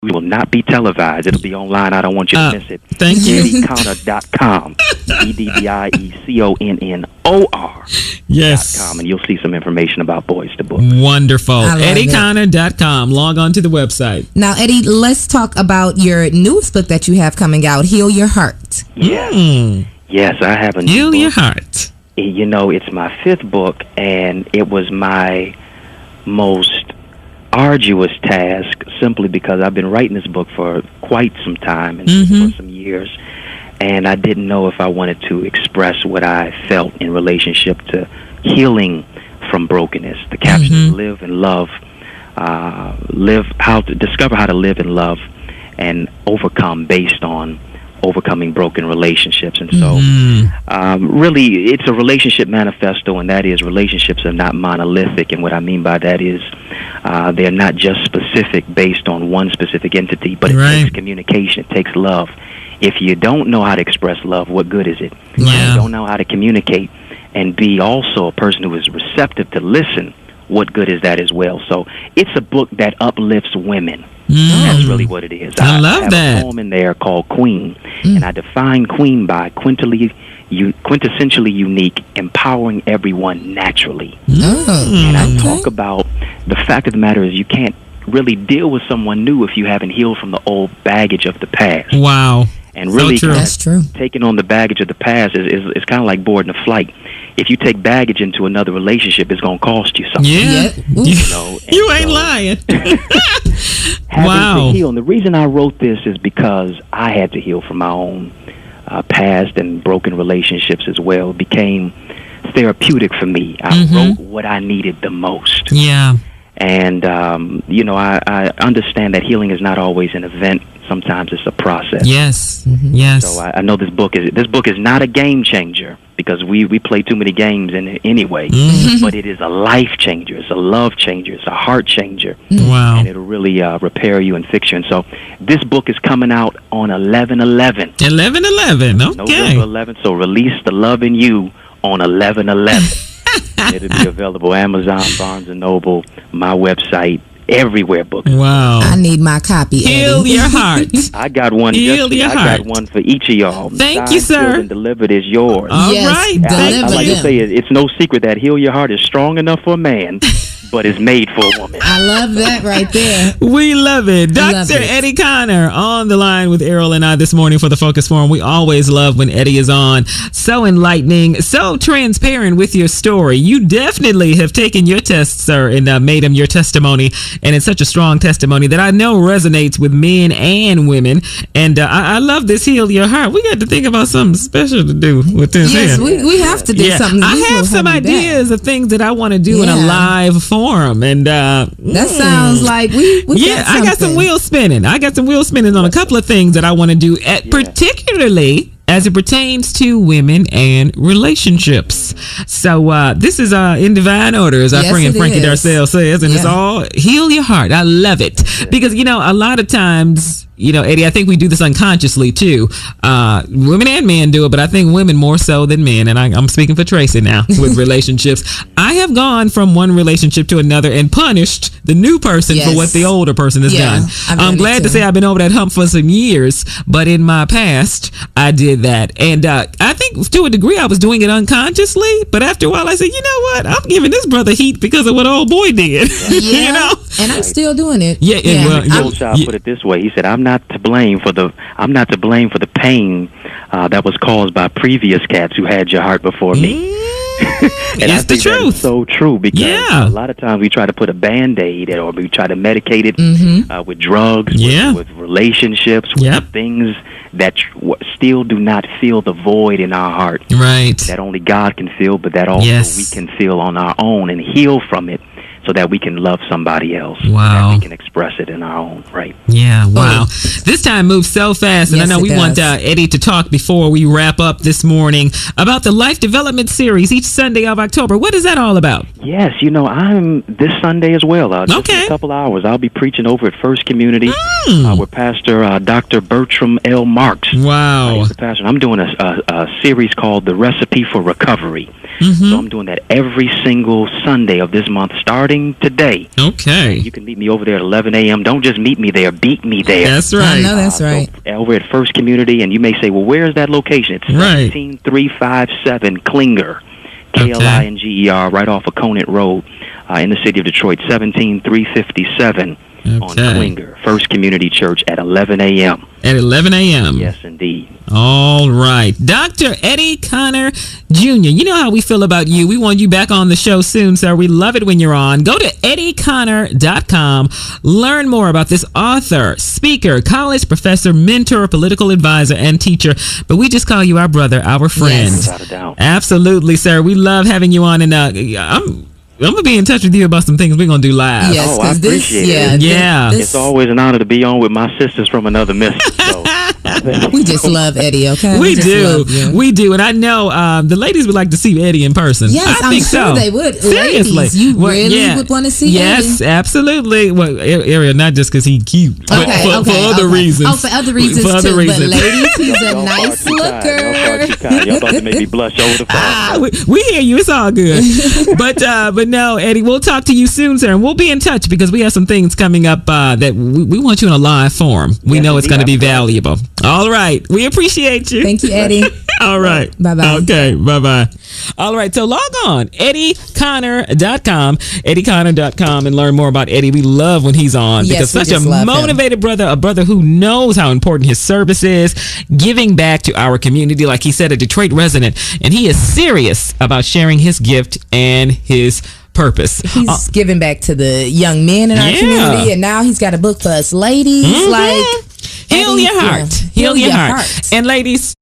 We will not be televised. It'll be online. I don't want you to miss it. Thank you. EddieConnor.com. EddieConnor. Yes. And you'll see some information about Boys to Book. Wonderful. I love EddieConnor.com. Log on to the website. Now, Eddie, let's talk about your newest book that you have coming out, Heal Your Heart. Yes. Yes, I have a new Heal book. Your Heart. You know, it's my 5th book, and it was my most arduous task simply because I've been writing this book for quite some time and for some years, and I didn't know if I wanted to express what I felt in relationship to healing from brokenness. The caption is live and love, discover how to live and love and overcome based on overcoming broken relationships. And so really it's a relationship manifesto, and that is relationships are not monolithic. And what I mean by that is they're not just specific based on one specific entity, but it takes communication, it takes love. If you don't know how to express love, what good is it? If you don't know how to communicate and be also a person who is receptive to listen, what good is that as well? So it's a book that uplifts women. That's really what it is. I love have that. a poem in there called Queen, and I define Queen by quintessentially unique, empowering everyone naturally. And I talk about the fact of the matter is you can't really deal with someone new if you haven't healed from the old baggage of the past. Wow. And really, So true. That's true. taking on the baggage of the past is kind of like boarding a flight. If you take baggage into another relationship, it's going to cost you something. Yeah. You know, and You ain't so lying. having to heal. And the reason I wrote this is because I had to heal from my own past and broken relationships as well. It became therapeutic for me. I wrote what I needed the most. Yeah. And, you know, I understand that healing is not always an event. Sometimes it's a process. Yes. Yes. So I know this book is not a game changer because we play too many games in it anyway. But it is a life changer. It's a love changer. It's a heart changer. Wow. And it'll really repair you and fix you. And so this book is coming out on 11/11. 11/11. Okay. November 11th. So release the love in you on 11/11. It'll be available Amazon, Barnes & Noble, my website, everywhere books. Wow. I need my copy, Heal Eddie. your heart. I got one. Heal your heart. I got one for each of y'all. Thank you, Signed, sir. sealed, and delivered is yours. All Yes, right. I deliver like to them. say it's no secret that Heal Your Heart is strong enough for a man, but it's made for a woman. I love that right there. We love it. Love Dr. it. Eddie Connor on the line with Errol and I this morning for the Focus Forum. We always love when Eddie is on. So enlightening, so transparent with your story. You definitely have taken your test, sir, and made him your testimony. And it's such a strong testimony that I know resonates with men and women. And I love this Heal Your Heart. We got to think about something special to do with this. Yes, here. we have to do something. I We will have some you back. ideas of things that I want to do in a live forum. And That sounds like we I got some wheels spinning. I got some wheels spinning on a couple of things that I want to do, particularly as it pertains to women and relationships. So this is in divine order, as our Yes, friend it Frankie is. Darcell says, and it's all Heal Your Heart. I love it because, you know, a lot of times, you know, Eddie, I think we do this unconsciously too. Women and men do it, but I think women more so than men. And I'm speaking for Tracy now with relationships. I have gone from one relationship to another and punished the new person for what the older person has done. I'm glad to say I've been over that hump for some years, but in my past, I did that. And I think to a degree I was doing it unconsciously, but after a while I said, you know what? I'm giving this brother heat because of what old boy did. You know? And I'm still doing it. Well, Child put it this way. He said, I'm not to blame for the pain that was caused by previous cats who had your heart before me. And it's I think the truth. that is so true because a lot of times we try to put a Band-Aid or we try to medicate it with drugs, with relationships, with things that still do not fill the void in our heart. Right. That only God can fill, but that also we can feel on our own and heal from it so that we can love somebody else. Wow. That we can express it in our own right. Yeah, wow. This time moves so fast, and I know we want Eddie to talk before we wrap up this morning about the Life Development Series each Sunday of October. What is that all about? Yes, I'm this Sunday as well. Just in a couple hours, I'll be preaching over at First Community with Pastor Dr. Bertram L. Marks. Wow. He's the pastor. I'm doing a series called The Recipe for Recovery. So I'm doing that every single Sunday of this month, starting today. Okay. You can meet me over there at 11 a.m. Don't just meet me there, beat me there. That's right. I know that's right. So over at First Community, and you may say, well, where is that location? It's 17357 Klinger, Klinger, right off of Conant Road in the city of Detroit, 17357 on Klinger, First Community Church at 11 a.m. At 11 a.m. Yes, indeed. All right. Dr. Eddie Conner Jr., you know how we feel about you. We want you back on the show soon, sir. We love it when you're on. Go to eddieconner.com. Learn more about this author, speaker, college professor, mentor, political advisor, and teacher. But we just call you our brother, our friend. Yes. Without a doubt. Absolutely, sir. We love having you on. And I'm going to be in touch with you about some things we're going to do live. Yes, I appreciate it. Yeah. It's always an honor to be on with my sisters from another mission. So. We just love Eddie, okay? We just do. love you. We do. And I know the ladies would like to see Eddie in person. Yes, I think I'm sure so. they would. Seriously. Ladies, you really would want to see Yes, Eddie. absolutely. Well, Ariel, not just because he's cute, but for other reasons. Oh, for other reasons For other too. reasons. But ladies, he's a Y'all nice far too looker. kind. Y'all about to make me blush over the phone. We hear you. It's all good. but no, Eddie, we'll talk to you soon, sir, and we'll be in touch because we have some things coming up that we want you in a live form. We know it's going to be valuable. All right. We appreciate you. Thank you, Eddie. All right. Bye-bye. Okay. Bye-bye. All right. So log on, eddieconner.com, eddieconner.com, and learn more about Eddie. We love when he's on because such a motivated brother, a brother who knows how important his service is, giving back to our community, like he said, a Detroit resident. And he is serious about sharing his gift and his purpose. He's giving back to the young men in our community, and now he's got a book for us ladies. Like, heal your heart. Heal your heart. And ladies,